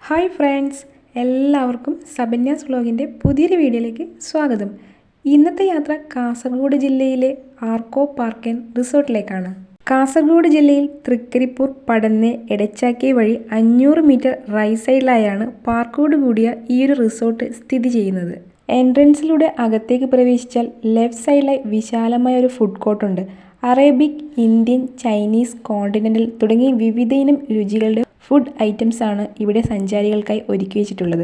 Hi friends, എല്ലാവർക്കും സബന്യാസ് വ്ലോഗിൻ്റെ പുതിയൊരു വീഡിയോയിലേക്ക് സ്വാഗതം. ഇന്നത്തെ യാത്ര കാസർഗോഡ് ജില്ലയിലെ ആർക്കോ പാർക്ക് ആൻഡ് റിസോർട്ടിലേക്കാണ്. കാസർഗോഡ് ജില്ലയിൽ തൃക്കരിപ്പൂർ, പടന്ന്, എടച്ചാക്കി വഴി 500 മീറ്റർ റൈറ്റ് സൈഡിലായാണ് പാർക്കോട് കൂടിയ ഈയൊരു റിസോർട്ട് സ്ഥിതി ചെയ്യുന്നത്. എൻട്രൻസിലൂടെ അകത്തേക്ക് പ്രവേശിച്ചാൽ ലെഫ്റ്റ് സൈഡിലായി വിശാലമായ ഒരു ഫുഡ് കോർട്ടുണ്ട്. അറേബ്യക്, ഇന്ത്യൻ, ചൈനീസ്, കോണ്ടിനെൻ്റൽ തുടങ്ങിയ വിവിധയിനം രുചികളുടെ ഫുഡ് ഐറ്റംസ് ആണ് ഇവിടെ സഞ്ചാരികൾക്കായി ഒരുക്കി വെച്ചിട്ടുള്ളത്.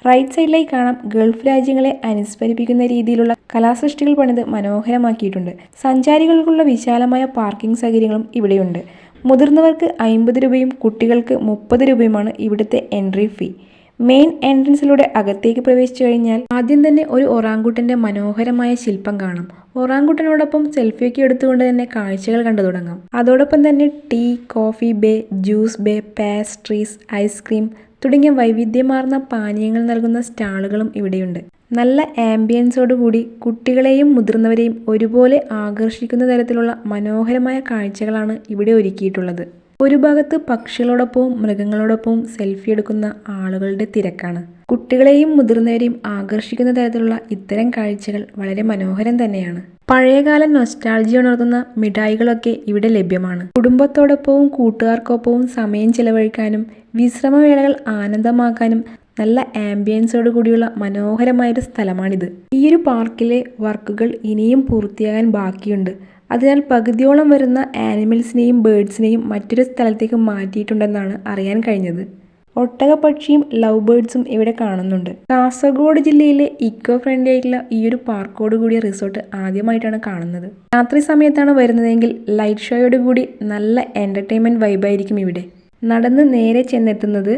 റൈറ്റ് സൈഡിലായി കാണാം ഗൾഫ് രാജ്യങ്ങളെ അനുസ്മരിപ്പിക്കുന്ന രീതിയിലുള്ള കലാസൃഷ്ടികൾ പണിത് മനോഹരമാക്കിയിട്ടുണ്ട്. സഞ്ചാരികൾക്കുള്ള വിശാലമായ പാർക്കിംഗ് സൗകര്യങ്ങളും ഇവിടെയുണ്ട്. മുതിർന്നവർക്ക് 50 രൂപയും കുട്ടികൾക്ക് 30 രൂപയുമാണ് ഇവിടുത്തെ എൻട്രി ഫീ. മെയിൻ എൻട്രൻസിലൂടെ അകത്തേക്ക് പ്രവേശിച്ചു കഴിഞ്ഞാൽ ആദ്യം തന്നെ ഒരു ഒറാങ്കുട്ടൻ്റെ മനോഹരമായ ശില്പം കാണാം. ഒറാങ്കുട്ടനോടൊപ്പം സെൽഫിയൊക്കെ എടുത്തുകൊണ്ട് തന്നെ കാഴ്ചകൾ കണ്ടു തുടങ്ങാം. അതോടൊപ്പം തന്നെ ടീ, കോഫി ബേ, ജ്യൂസ് ബേ, പാസ്ട്രീസ്, ഐസ്ക്രീം തുടങ്ങിയ വൈവിധ്യമാർന്ന പാനീയങ്ങൾ നൽകുന്ന സ്റ്റാളുകളും ഇവിടെയുണ്ട്. നല്ല ആംബിയൻസോടുകൂടി കുട്ടികളെയും മുതിർന്നവരെയും ഒരുപോലെ ആകർഷിക്കുന്ന തരത്തിലുള്ള മനോഹരമായ കാഴ്ചകളാണ് ഇവിടെ ഒരുക്കിയിട്ടുള്ളത്. ഒരു ഭാഗത്ത് പക്ഷികളോടൊപ്പവും മൃഗങ്ങളോടൊപ്പവും സെൽഫി എടുക്കുന്ന ആളുകളുടെ തിരക്കാണ്. കുട്ടികളെയും മുതിർന്നവരെയും ആകർഷിക്കുന്ന തരത്തിലുള്ള ഇത്തരം കാഴ്ചകൾ വളരെ മനോഹരം തന്നെയാണ്. പഴയകാല നൊസ്റ്റാൾജിയ ഉണർത്തുന്ന മിഠായികളൊക്കെ ഇവിടെ ലഭ്യമാണ്. കുടുംബത്തോടൊപ്പവും കൂട്ടുകാർക്കൊപ്പവും സമയം ചെലവഴിക്കാനും വിശ്രമവേളകൾ ആനന്ദമാക്കാനും നല്ല ആംബിയൻസോട് കൂടിയുള്ള മനോഹരമായൊരു സ്ഥലമാണിത്. ഈയൊരു പാർക്കിലെ വർക്കുകൾ ഇനിയും പൂർത്തിയാകാൻ ബാക്കിയുണ്ട്. അതിനാൽ പകുതിയോളം വരുന്ന ആനിമൽസിനെയും ബേർഡ്സിനെയും മറ്റൊരു സ്ഥലത്തേക്ക് മാറ്റിയിട്ടുണ്ടെന്നാണ് അറിയാൻ കഴിഞ്ഞത്. ഒട്ടകപ്പക്ഷിയും ലവ് ബേർഡ്സും ഇവിടെ കാണുന്നുണ്ട്. കാസർഗോഡ് ജില്ലയിലെ ഇക്കോ ഫ്രണ്ട്ലി ആയിട്ടുള്ള ഈയൊരു പാർക്കോട് കൂടിയ റിസോർട്ട് ആദ്യമായിട്ടാണ് കാണുന്നത്. രാത്രി സമയത്താണ് വരുന്നതെങ്കിൽ ലൈറ്റ് ഷോയോട് കൂടി നല്ല എൻ്റർടൈൻമെൻറ്റ് വൈബായിരിക്കും ഇവിടെ. നടന്ന് നേരെ ചെന്നെത്തുന്നത്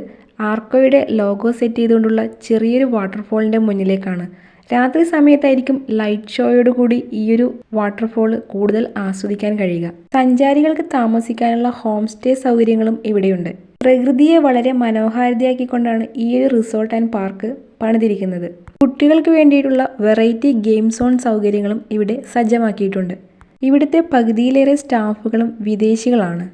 ആർക്കോയുടെ ലോഗോ സെറ്റ് ചെയ്തുകൊണ്ടുള്ള ചെറിയൊരു വാട്ടർഫോളിൻ്റെ മുന്നിലേക്കാണ്. രാത്രി സമയത്തായിരിക്കും ലൈറ്റ് ഷോയോട് കൂടി ഈയൊരു വാട്ടർഫോൾ കൂടുതൽ ആസ്വദിക്കാൻ കഴിയുക. സഞ്ചാരികൾക്ക് താമസിക്കാനുള്ള ഹോം സ്റ്റേ സൗകര്യങ്ങളും ഇവിടെയുണ്ട്. പ്രകൃതിയെ വളരെ മനോഹാരിതയാക്കിക്കൊണ്ടാണ് ഈയൊരു റിസോർട്ട് ആൻഡ് പാർക്ക് പണിതിരിക്കുന്നത്. കുട്ടികൾക്ക് വേണ്ടിയിട്ടുള്ള വെറൈറ്റി ഗെയിം സോൺ സൗകര്യങ്ങളും ഇവിടെ സജ്ജമാക്കിയിട്ടുണ്ട്. ഇവിടുത്തെ പകുതിയിലേറെ സ്റ്റാഫുകളും വിദേശികളാണ്.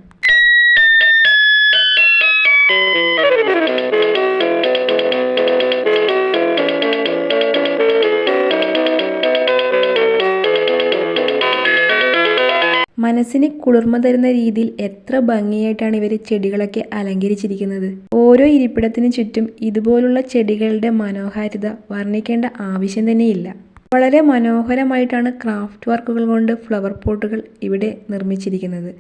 മനസ്സിന് കുളിർമ തരുന്ന രീതിയിൽ എത്ര ഭംഗിയായിട്ടാണ് ഇവർ ചെടികളൊക്കെ അലങ്കരിച്ചിരിക്കുന്നത്. ഓരോ ഇരിപ്പിടത്തിനു ചുറ്റും ഇതുപോലുള്ള ചെടികളുടെ മനോഹാരിത വർണ്ണിക്കേണ്ട ആവശ്യം തന്നെയില്ല. വളരെ മനോഹരമായിട്ടാണ് ക്രാഫ്റ്റ് വർക്കുകൾ കൊണ്ട് ഫ്ലവർ പോട്ടുകൾ ഇവിടെ നിർമ്മിച്ചിരിക്കുന്നത്.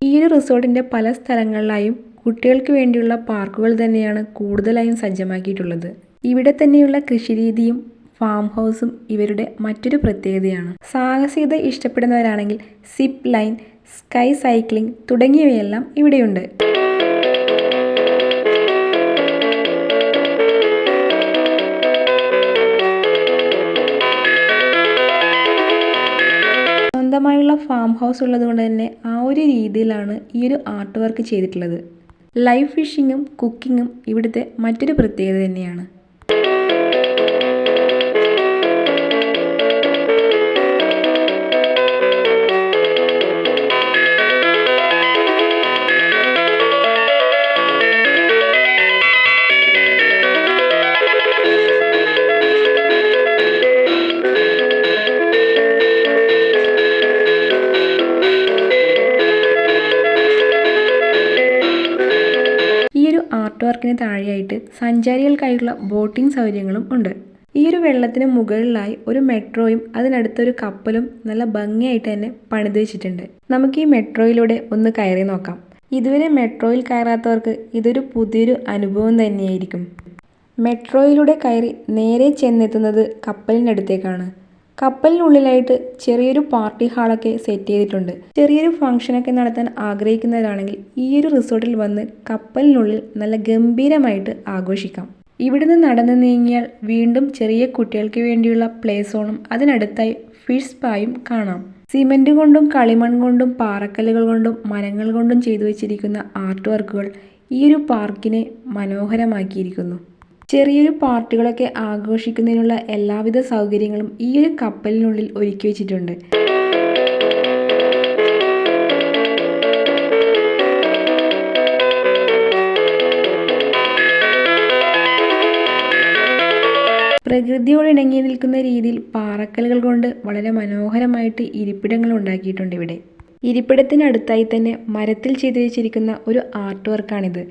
ഈയൊരു റിസോർട്ടിൻ്റെ പല സ്ഥലങ്ങളിലായും കുട്ടികൾക്ക് വേണ്ടിയുള്ള പാർക്കുകൾ തന്നെയാണ് കൂടുതലായും സജ്ജമാക്കിയിട്ടുള്ളത്. ഇവിടെ തന്നെയുള്ള കൃഷിരീതിയും ഫാം ഹൗസും ഇവരുടെ മറ്റൊരു പ്രത്യേകതയാണ്. സാഹസികത ഇഷ്ടപ്പെടുന്നവരാണെങ്കിൽ സിപ്പ് ലൈൻ, സ്കൈ സൈക്ലിംഗ് തുടങ്ങിയവയെല്ലാം ഇവിടെയുണ്ട്. സ്വന്തമായുള്ള ഫാം ഹൗസ് ഉള്ളതുകൊണ്ട് തന്നെ ആ ഒരു രീതിയിലാണ് ഈ ഒരു ആർട്ട് വർക്ക് ചെയ്തിട്ടുള്ളത്. ലൈവ് ഫിഷിങ്ങും കുക്കിങ്ങും ഇവിടുത്തെ മറ്റൊരു പ്രത്യേകത തന്നെയാണ്. ആർട്ട് വർക്കിന് താഴെയായിട്ട് സഞ്ചാരികൾക്കായുള്ള ബോട്ടിംഗ് സൗകര്യങ്ങളും ഉണ്ട്. ഈ ഒരു വെള്ളത്തിന് മുകളിലായി ഒരു മെട്രോയും അതിനടുത്തൊരു കപ്പലും നല്ല ഭംഗിയായിട്ട് തന്നെ പണിത് വെച്ചിട്ടുണ്ട്. നമുക്ക് ഈ മെട്രോയിലൂടെ ഒന്ന് കയറി നോക്കാം. ഇതുവരെ മെട്രോയിൽ കയറാത്തവർക്ക് ഇതൊരു പുതിയൊരു അനുഭവം തന്നെയായിരിക്കും. മെട്രോയിലൂടെ കയറി നേരെ ചെന്നെത്തുന്നത് കപ്പലിനടുത്തേക്കാണ്. കപ്പലിനുള്ളിലായിട്ട് ചെറിയൊരു പാർട്ടി ഹാളൊക്കെ സെറ്റ് ചെയ്തിട്ടുണ്ട്. ചെറിയൊരു ഫംഗ്ഷനൊക്കെ നടത്താൻ ആഗ്രഹിക്കുന്നവരാണെങ്കിൽ ഈയൊരു റിസോർട്ടിൽ വന്ന് കപ്പലിനുള്ളിൽ നല്ല ഗംഭീരമായിട്ട് ആഘോഷിക്കാം. ഇവിടുന്ന് നടന്നു നീങ്ങിയാൽ വീണ്ടും ചെറിയ കുട്ടികൾക്ക് വേണ്ടിയുള്ള പ്ലേ സോണും അതിനടുത്തായി ഫിഷ് സ്പായും കാണാം. സിമൻറ്റ് കൊണ്ടും കളിമൺ കൊണ്ടും പാറക്കല്ലുകൾ കൊണ്ടും മരങ്ങൾ കൊണ്ടും ചെയ്തു വെച്ചിരിക്കുന്ന ആർട്ട് വർക്കുകൾ ഈയൊരു പാർക്കിനെ മനോഹരമാക്കിയിരിക്കുന്നു. ചെറിയൊരു പാർട്ടികളൊക്കെ ആഘോഷിക്കുന്നതിനുള്ള എല്ലാവിധ സൗകര്യങ്ങളും ഈ ഒരു കപ്പലിനുള്ളിൽ ഒരുക്കി വെച്ചിട്ടുണ്ട്. പ്രകൃതിയോട് ഇണങ്ങി നിൽക്കുന്ന രീതിയിൽ പാറക്കല്ലുകൾ കൊണ്ട് വളരെ മനോഹരമായിട്ട് ഇരിപ്പിടങ്ങൾ ഉണ്ടാക്കിയിട്ടുണ്ട് ഇവിടെ. ഇരിപ്പിടത്തിനടുത്തായി തന്നെ മരത്തിൽ ചെയ്തു വെച്ചിരിക്കുന്ന ഒരു ആർട്ട് വർക്കാണിത്.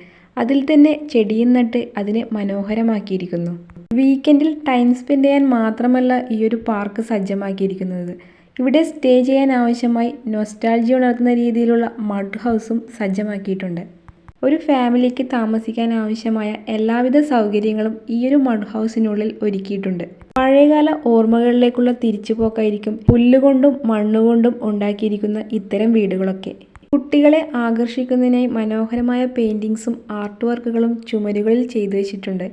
അതിൽ തന്നെ ചെടിയും നട്ട് അതിനെ മനോഹരമാക്കിയിരിക്കുന്നു. വീക്കെൻഡിൽ ടൈം സ്പെൻഡ് ചെയ്യാൻ മാത്രമല്ല ഈ ഒരു പാർക്ക് സജ്ജമാക്കിയിരിക്കുന്നത്. ഇവിടെ സ്റ്റേ ചെയ്യാൻ ആവശ്യമായി നൊസ്റ്റാൾജിയ ഉണർത്തുന്ന രീതിയിലുള്ള മഡ് ഹൗസും സജ്ജമാക്കിയിട്ടുണ്ട്. ഒരു ഫാമിലിക്ക് താമസിക്കാൻ ആവശ്യമായ എല്ലാവിധ സൗകര്യങ്ങളും ഈ ഒരു മഡ് ഹൗസിനുള്ളിൽ ഒരുക്കിയിട്ടുണ്ട്. പഴയകാല ഓർമ്മകളിലേക്കുള്ള തിരിച്ചുപോക്കായിരിക്കും പുല്ലുകൊണ്ടും മണ്ണുകൊണ്ടും ഉണ്ടാക്കിയിരിക്കുന്ന ഇത്തരം വീടുകളൊക്കെ. കുട്ടികളെ ആകർഷിക്കുന്നതിനായി മനോഹരമായ പെയിന്റിങ്സും ആർട്ട് വർക്കുകളും ചുമരുകളിൽ ചെയ്തു വെച്ചിട്ടുണ്ട്.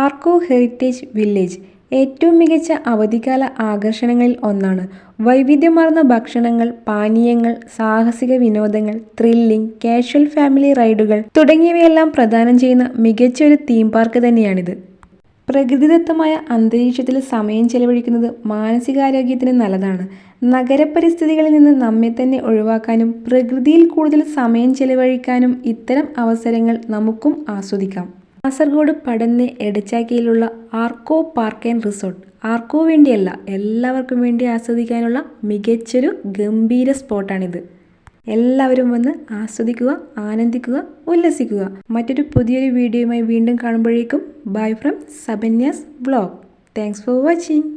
ആർക്കോ ഹെറിറ്റേജ് വില്ലേജ് ഏറ്റവും മികച്ച അവധിക്കാല ആകർഷണങ്ങളിൽ ഒന്നാണ്. വൈവിധ്യമാർന്ന ഭക്ഷണങ്ങൾ, പാനീയങ്ങൾ, സാഹസിക വിനോദങ്ങൾ, ത്രില്ലിംഗ്, കാഷ്വൽ ഫാമിലി റൈഡുകൾ തുടങ്ങിയവയെല്ലാം പ്രദാനം ചെയ്യുന്ന മികച്ചൊരു തീം പാർക്ക് തന്നെയാണിത്. പ്രകൃതിദത്തമായ അന്തരീക്ഷത്തിൽ സമയം ചെലവഴിക്കുന്നത് മാനസികാരോഗ്യത്തിന് നല്ലതാണ്. നഗരപരിസ്ഥിതികളിൽ നിന്ന് നമ്മെ തന്നെ ഒഴിവാക്കാനും പ്രകൃതിയിൽ കൂടുതൽ സമയം ചെലവഴിക്കാനും ഇത്തരം അവസരങ്ങൾ നമുക്കും ആസ്വദിക്കാം. കാസർഗോഡ് പടന്ന എടച്ചാക്കയിലുള്ള ആർക്കോ പാർക്ക് ആൻഡ് റിസോർട്ട് ആർക്കോ വേണ്ടിയല്ല, എല്ലാവർക്കും വേണ്ടി ആസ്വദിക്കാനുള്ള മികച്ചൊരു ഗംഭീര സ്പോട്ടാണിത്. എല്ലാവരും വന്ന് ആസ്വദിക്കുക, ആനന്ദിക്കുക, ഉല്ലസിക്കുക. മറ്റൊരു പുതിയൊരു വീഡിയോയുമായി വീണ്ടും കാണുമ്പോഴേക്കും ബൈ ഫ്രം സബന്യാസ് വ്ലോഗ്. Thanks for watching.